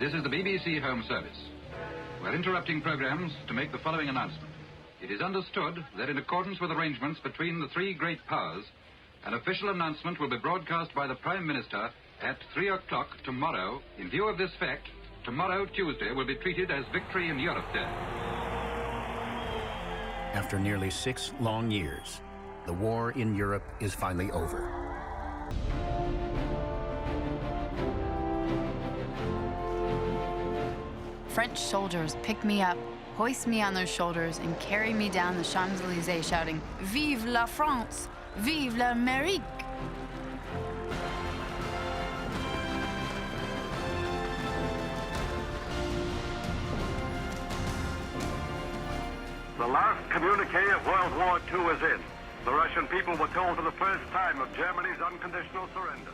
This is the BBC Home Service. We're interrupting programs to make the following announcement. It is understood that in accordance with arrangements between the three great powers, an official announcement will be broadcast by the Prime Minister at 3 o'clock tomorrow. In view of this fact, tomorrow, Tuesday, will be treated as Victory in Europe Day. After nearly 6 long years, the war in Europe is finally over. French soldiers pick me up, hoist me on their shoulders, and carry me down the Champs-Élysées shouting, "Vive la France! Vive l'Amérique!" The last communique of World War II is in. The Russian people were told for the first time of Germany's unconditional surrender.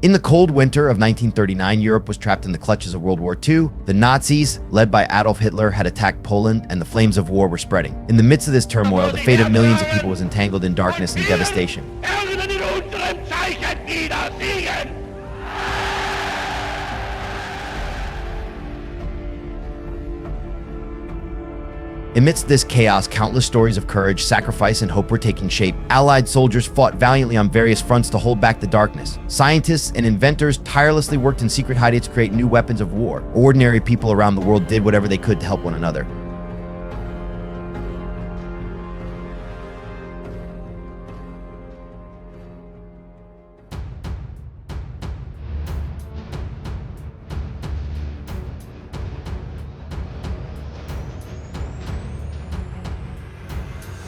In the cold winter of 1939, Europe was trapped in the clutches of World War II. The Nazis, led by Adolf Hitler, had attacked Poland, and the flames of war were spreading. In the midst of this turmoil, the fate of millions of people was entangled in darkness and devastation. Amidst this chaos, countless stories of courage, sacrifice, and hope were taking shape. Allied soldiers fought valiantly on various fronts to hold back the darkness. Scientists and inventors tirelessly worked in secret hiding to create new weapons of war. Ordinary people around the world did whatever they could to help one another.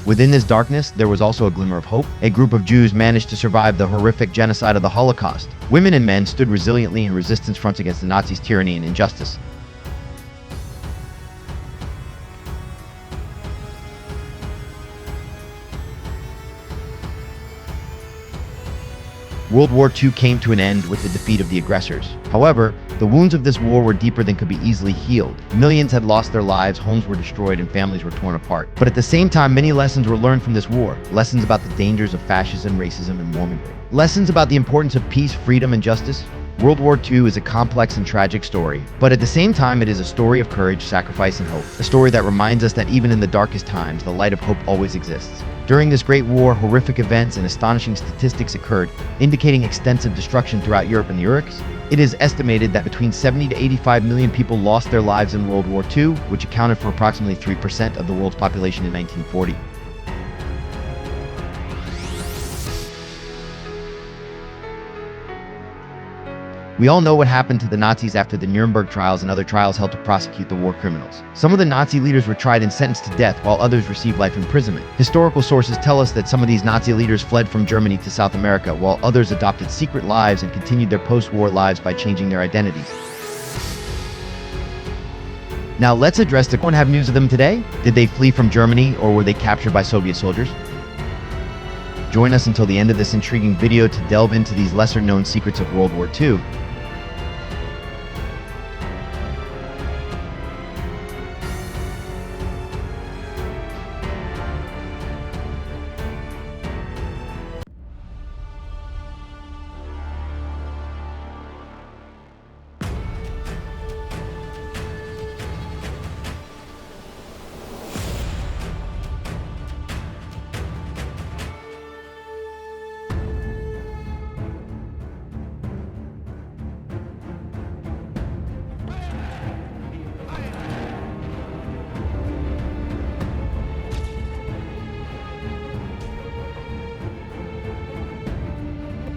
Within this darkness, there was also a glimmer of hope. A group of Jews managed to survive the horrific genocide of the Holocaust. Women and men stood resiliently in resistance fronts against the Nazis' tyranny and injustice. World War II came to an end with the defeat of the aggressors. However, the wounds of this war were deeper than could be easily healed. Millions had lost their lives, homes were destroyed, and families were torn apart. But at the same time, many lessons were learned from this war. Lessons about the dangers of fascism, racism, and warmongering. Lessons about the importance of peace, freedom, and justice. World War II is a complex and tragic story, but at the same time, it is a story of courage, sacrifice, and hope. A story that reminds us that even in the darkest times, the light of hope always exists. During this great war, horrific events and astonishing statistics occurred, indicating extensive destruction throughout Europe and the Urks. It is estimated that between 70 to 85 million people lost their lives in World War II, which accounted for approximately 3% of the world's population in 1940. We all know what happened to the Nazis after the Nuremberg trials and other trials held to prosecute the war criminals. Some of the Nazi leaders were tried and sentenced to death, while others received life imprisonment. Historical sources tell us that some of these Nazi leaders fled from Germany to South America, while others adopted secret lives and continued their post-war lives by changing their identities. Now let's address the question: have news of them today? Did they flee from Germany, or were they captured by Soviet soldiers? Join us until the end of this intriguing video to delve into these lesser-known secrets of World War II.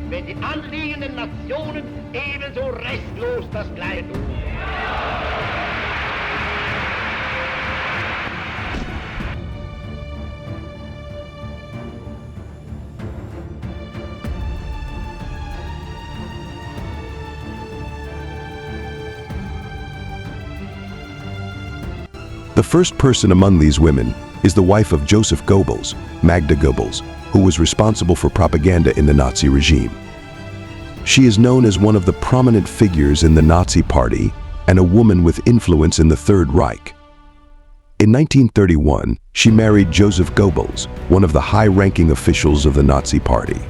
Wenn die anliegenden Nationen ebenso restlos das Gleiche tun. The first person among these women is the wife of Joseph Goebbels, Magda Goebbels, who was responsible for propaganda in the Nazi regime. She is known as one of the prominent figures in the Nazi Party and a woman with influence in the Third Reich. In 1931, she married Joseph Goebbels, one of the high-ranking officials of the Nazi Party.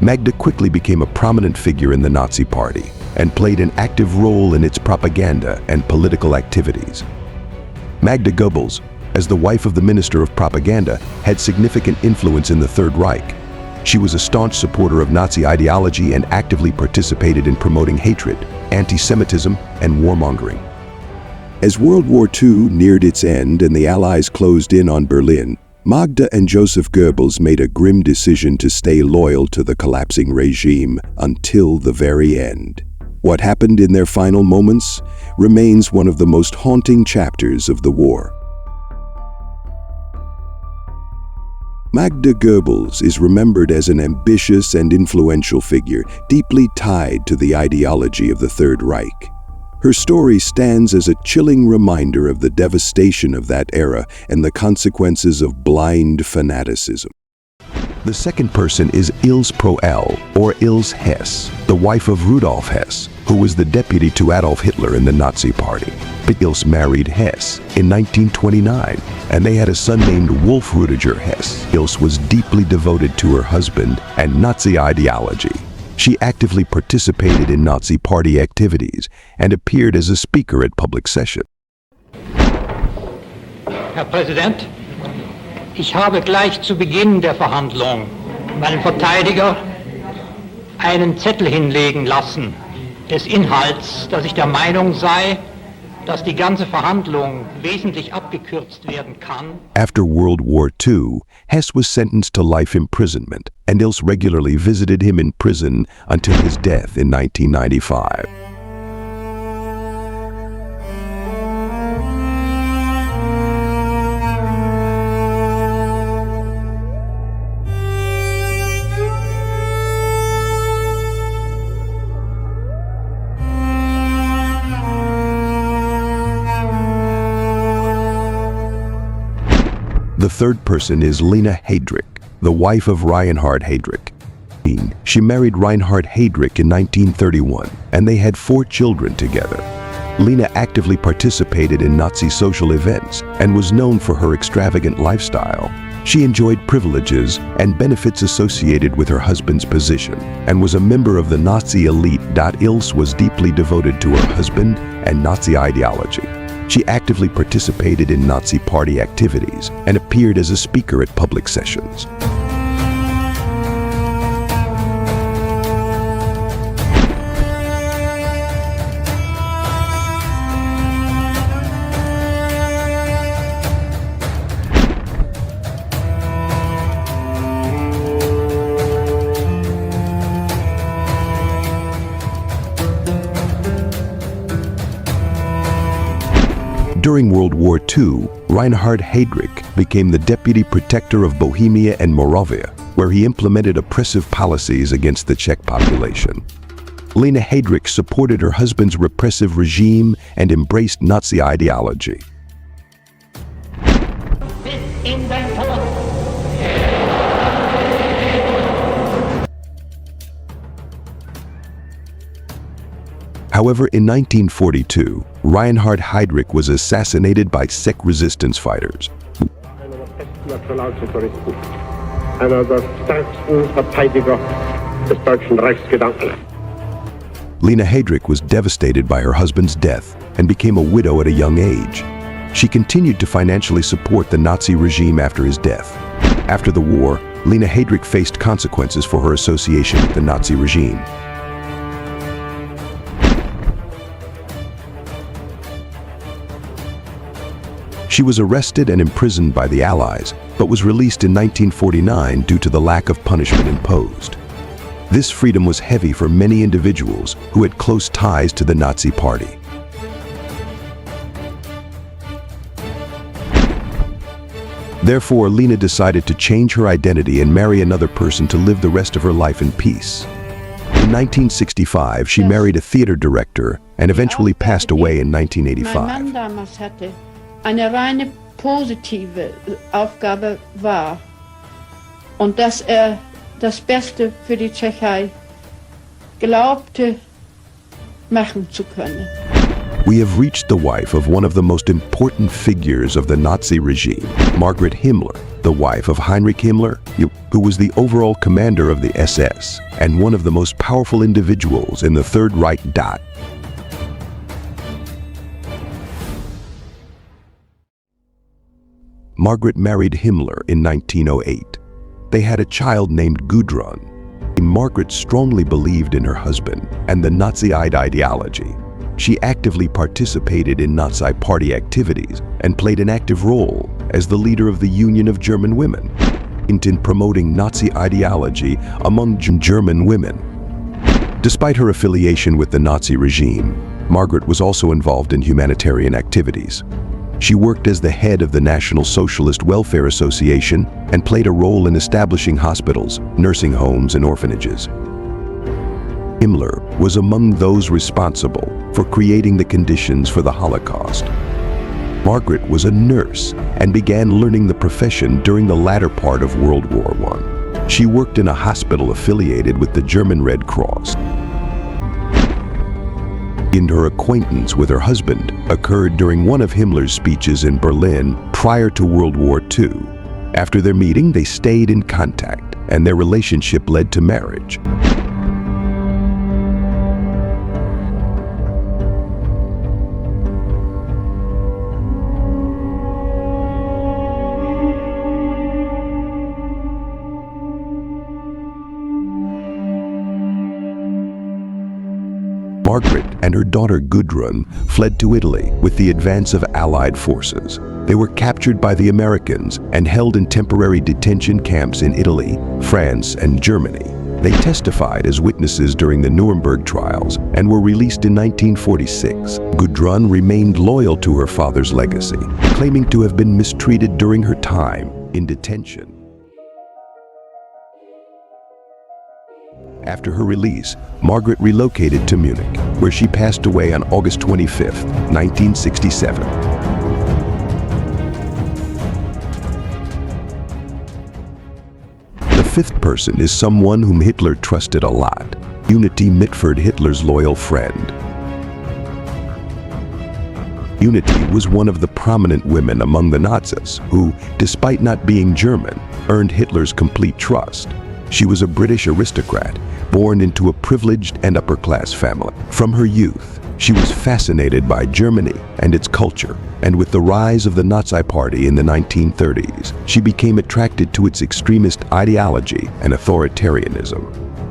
Magda quickly became a prominent figure in the Nazi Party, and played an active role in its propaganda and political activities. Magda Goebbels, as the wife of the Minister of Propaganda, had significant influence in the Third Reich. She was a staunch supporter of Nazi ideology and actively participated in promoting hatred, anti-Semitism, and warmongering. As World War II neared its end and the Allies closed in on Berlin, Magda and Joseph Goebbels made a grim decision to stay loyal to the collapsing regime until the very end. What happened in their final moments remains one of the most haunting chapters of the war. Magda Goebbels is remembered as an ambitious and influential figure, deeply tied to the ideology of the Third Reich. Her story stands as a chilling reminder of the devastation of that era and the consequences of blind fanaticism. The second person is Ilse Proel, or Ilse Hess, the wife of Rudolf Hess, who was the deputy to Adolf Hitler in the Nazi Party. But Ilse married Hess in 1929, and they had a son named Wolf Rudiger Hess. Ilse was deeply devoted to her husband and Nazi ideology. She actively participated in Nazi Party activities and appeared as a speaker at public sessions. Herr Präsident, ich habe gleich zu Beginn der Verhandlung meinem Verteidiger einen Zettel hinlegen lassen, des Inhalts, dass ich der Meinung sei, dass die ganze Verhandlung wesentlich abgekürzt werden kann. After World War II, Hess was sentenced to life imprisonment, and Ilse regularly visited him in prison until his death in 1995. The third person is Lena Heydrich, the wife of Reinhard Heydrich. She married Reinhard Heydrich in 1931, and they had 4 children together. Lena actively participated in Nazi social events and was known for her extravagant lifestyle. She enjoyed privileges and benefits associated with her husband's position and was a member of the Nazi elite. Ilse was deeply devoted to her husband and Nazi ideology. She actively participated in Nazi Party activities and appeared as a speaker at public sessions. During World War II, Reinhard Heydrich became the deputy protector of Bohemia and Moravia, where he implemented oppressive policies against the Czech population. Lena Heydrich supported her husband's repressive regime and embraced Nazi ideology. However, in 1942, Reinhard Heydrich was assassinated by Czech resistance fighters. Lena Heydrich was devastated by her husband's death and became a widow at a young age. She continued to financially support the Nazi regime after his death. After the war, Lena Heydrich faced consequences for her association with the Nazi regime. She was arrested and imprisoned by the Allies, but was released in 1949 due to the lack of punishment imposed. This freedom was heavy for many individuals who had close ties to the Nazi Party. Therefore, Lena decided to change her identity and marry another person to live the rest of her life in peace. In 1965, she married a theater director and eventually passed away in 1985. Eine reine positive Aufgabe war und dass das Beste für die Tschechei glaubte machen zu können. We have reached the wife of one of the most important figures of the Nazi regime, Margaret Himmler, the wife of Heinrich Himmler, who was the overall commander of the SS and one of the most powerful individuals in the Third Reich. Margaret married Himmler in 1908. They had a child named Gudrun. Margaret strongly believed in her husband and the Nazi ideology. She actively participated in Nazi party activities and played an active role as the leader of the Union of German Women in promoting Nazi ideology among German women. Despite her affiliation with the Nazi regime, Margaret was also involved in humanitarian activities. She worked as the head of the National Socialist Welfare Association and played a role in establishing hospitals, nursing homes, and orphanages. Himmler was among those responsible for creating the conditions for the Holocaust. Margaret was a nurse and began learning the profession during the latter part of World War I. She worked in a hospital affiliated with the German Red Cross. Her acquaintance with her husband occurred during one of Himmler's speeches in Berlin prior to World War II. After their meeting, they stayed in contact, and their relationship led to marriage. Margaret and her daughter Gudrun fled to Italy with the advance of Allied forces. They were captured by the Americans and held in temporary detention camps in Italy, France, and Germany. They testified as witnesses during the Nuremberg trials and were released in 1946. Gudrun remained loyal to her father's legacy, claiming to have been mistreated during her time in detention. After her release, Margaret relocated to Munich, where she passed away on August 25, 1967. The fifth person is someone whom Hitler trusted a lot, Unity Mitford, Hitler's loyal friend. Unity was one of the prominent women among the Nazis who, despite not being German, earned Hitler's complete trust. She was a British aristocrat, born into a privileged and upper-class family. From her youth, she was fascinated by Germany and its culture, and with the rise of the Nazi Party in the 1930s, she became attracted to its extremist ideology and authoritarianism.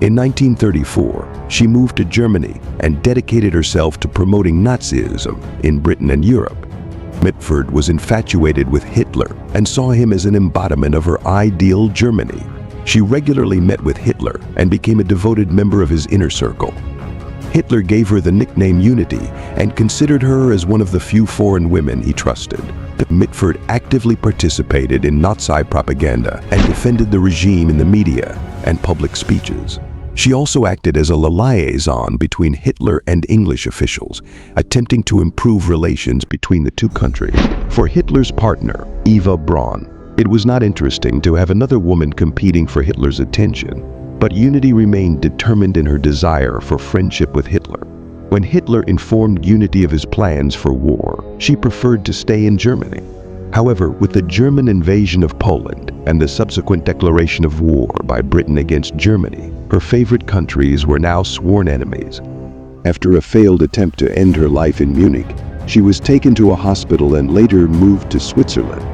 In 1934, she moved to Germany and dedicated herself to promoting Nazism in Britain and Europe. Mitford was infatuated with Hitler and saw him as an embodiment of her ideal Germany. She regularly met with Hitler and became a devoted member of his inner circle. Hitler gave her the nickname Unity and considered her as one of the few foreign women he trusted. Mitford actively participated in Nazi propaganda and defended the regime in the media and public speeches. She also acted as a liaison between Hitler and English officials, attempting to improve relations between the two countries. For Hitler's partner, Eva Braun, it was not interesting to have another woman competing for Hitler's attention, but Unity remained determined in her desire for friendship with Hitler. When Hitler informed Unity of his plans for war, she preferred to stay in Germany. However, with the German invasion of Poland and the subsequent declaration of war by Britain against Germany, her favorite countries were now sworn enemies. After a failed attempt to end her life in Munich, she was taken to a hospital and later moved to Switzerland.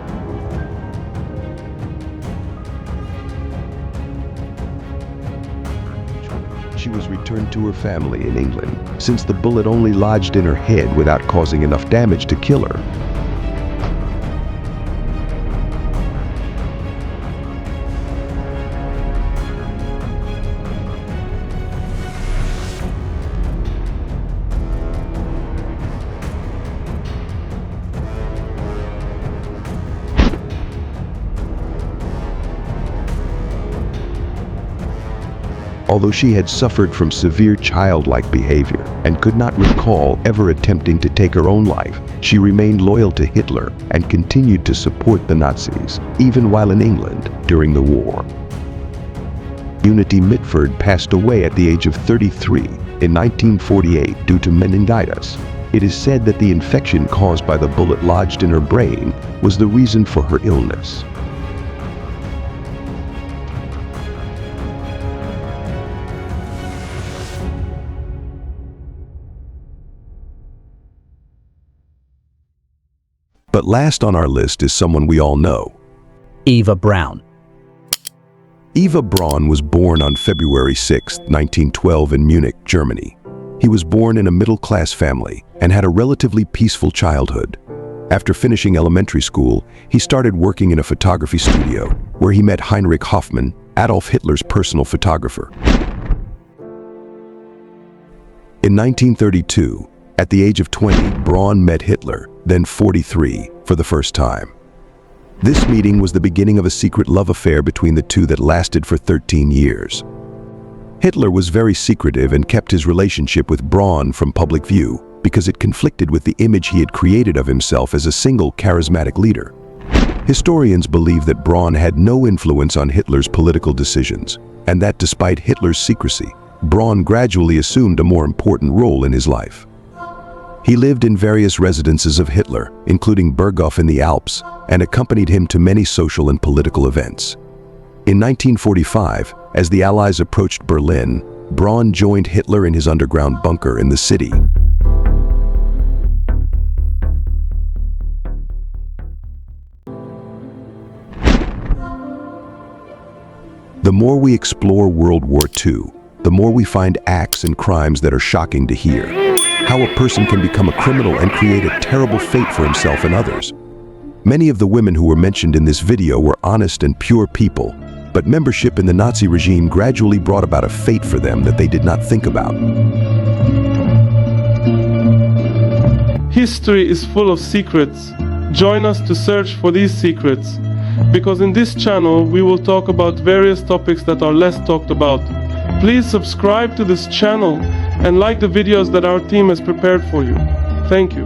She was returned to her family in England, since the bullet only lodged in her head without causing enough damage to kill her. Although she had suffered from severe childlike behavior and could not recall ever attempting to take her own life, she remained loyal to Hitler and continued to support the Nazis, even while in England during the war. Unity Mitford passed away at the age of 33 in 1948 due to meningitis. It is said that the infection caused by the bullet lodged in her brain was the reason for her illness. But last on our list is someone we all know. Eva Braun. Eva Braun was born on February 6, 1912 in Munich, Germany. He was born in a middle-class family and had a relatively peaceful childhood. After finishing elementary school, he started working in a photography studio where he met Heinrich Hoffmann, Adolf Hitler's personal photographer. In 1932, at the age of 20, Braun met Hitler, then 43, for the first time. This meeting was the beginning of a secret love affair between the two that lasted for 13 years. Hitler was very secretive and kept his relationship with Braun from public view because it conflicted with the image he had created of himself as a single charismatic leader. Historians believe that Braun had no influence on Hitler's political decisions, and that despite Hitler's secrecy, Braun gradually assumed a more important role in his life. He lived in various residences of Hitler, including Berghof in the Alps, and accompanied him to many social and political events. In 1945, as the Allies approached Berlin, Braun joined Hitler in his underground bunker in the city. The more we explore World War II, the more we find acts and crimes that are shocking to hear. How a person can become a criminal and create a terrible fate for himself and others. Many of the women who were mentioned in this video were honest and pure people, but membership in the Nazi regime gradually brought about a fate for them that they did not think about. History is full of secrets. Join us to search for these secrets, because in this channel we will talk about various topics that are less talked about. Please subscribe to this channel and like the videos that our team has prepared for you. Thank you.